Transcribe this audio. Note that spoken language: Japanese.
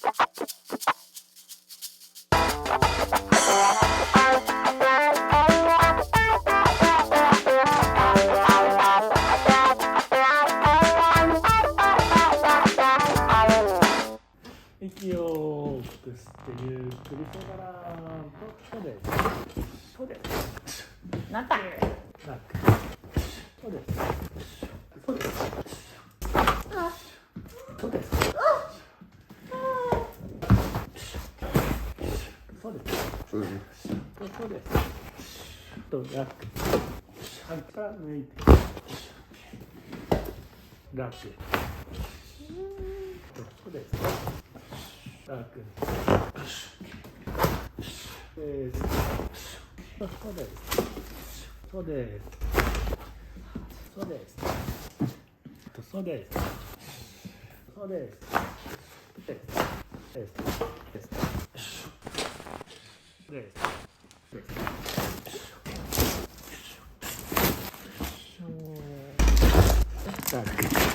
息を大きく吸ってゆっくりそだらーんとそうです。そうです。なった楽。そうです。そうです。そうです。そうです。そうですね。そうです。と楽。鼻から抜いて楽。そうです。楽。です。そうです。そうです。そうです。そうです。そうです。です。です。です。です。です。楽。